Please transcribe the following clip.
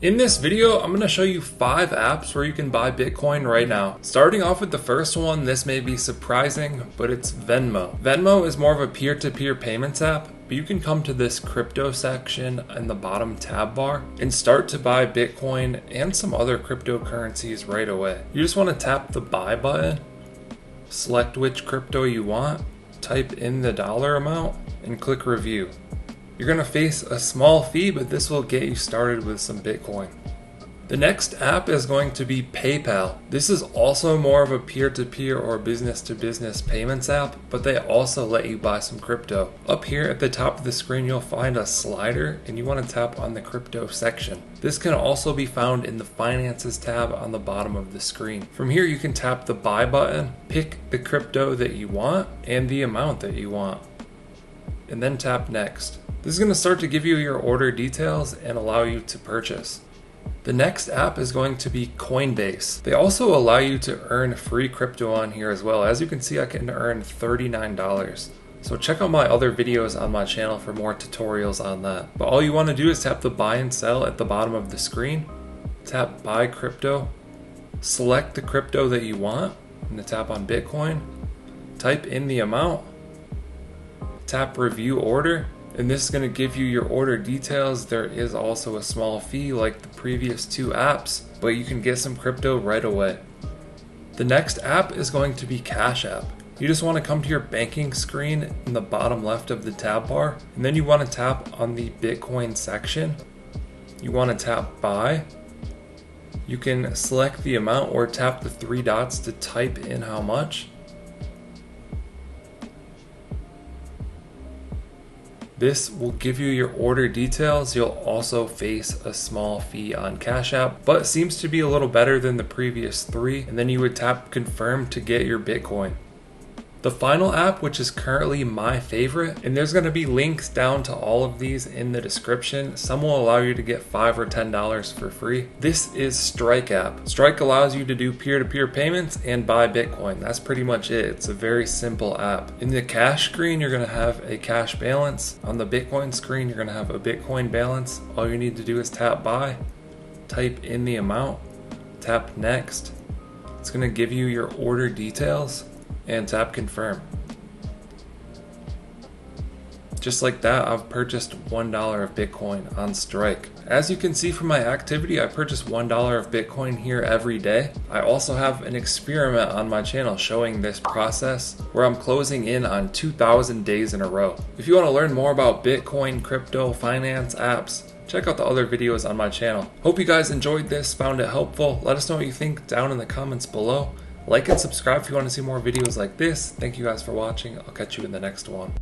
In this video, I'm going to show you 5 apps where you can buy Bitcoin right now. Starting off with the first one, this may be surprising, but it's Venmo. Venmo is more of a peer-to-peer payments app, but you can come to this crypto section in the bottom tab bar and start to buy Bitcoin and some other cryptocurrencies right away. You just want to tap the buy button, select which crypto you want, type in the dollar amount, and click review. You're going to face a small fee, but this will get you started with some Bitcoin. The next app is going to be PayPal. This is also more of a peer-to-peer or business-to-business payments app, but they also let you buy some crypto. Up here at the top of the screen, you'll find a slider and you want to tap on the crypto section. This can also be found in the Finances tab on the bottom of the screen. From here, you can tap the buy button, pick the crypto that you want and the amount that you want, and then tap next. This is going to start to give you your order details and allow you to purchase. The next app is going to be Coinbase. They also allow you to earn free crypto on here as well. As you can see, I can earn $39. So check out my other videos on my channel for more tutorials on that. But all you want to do is tap the buy and sell at the bottom of the screen, tap buy crypto, select the crypto that you want, and tap on Bitcoin, type in the amount, tap review order, and this is going to give you your order details. There is also a small fee like the previous 2 apps, but you can get some crypto right away. The next app is going to be Cash App. You just want to come to your banking screen in the bottom left of the tab bar, and then you want to tap on the Bitcoin section. You want to tap buy. You can select the amount or tap the 3 dots to type in how much. This will give you your order details. You'll also face a small fee on Cash App, but it seems to be a little better than the previous 3. And then you would tap confirm to get your Bitcoin. The final app, which is currently my favorite, and there's going to be links down to all of these in the description. Some will allow you to get $5 or $10 for free. This is Strike app. Strike allows you to do peer-to-peer payments and buy Bitcoin. That's pretty much it. It's a very simple app. In the cash screen, you're going to have a cash balance. On the Bitcoin screen, you're going to have a Bitcoin balance. All you need to do is tap buy, type in the amount, tap next. It's going to give you your order details, and tap confirm. Just like that, I've purchased $1 of Bitcoin on Strike. As you can see from my activity, I purchase $1 of Bitcoin here every day. I also have an experiment on my channel showing this process where I'm closing in on 2,000 days in a row. If you want to learn more about Bitcoin, crypto, finance, apps, check out the other videos on my channel. Hope you guys enjoyed this, found it helpful. Let us know what you think down in the comments below. Like and subscribe if you want to see more videos like this. Thank you guys for watching. I'll catch you in the next one.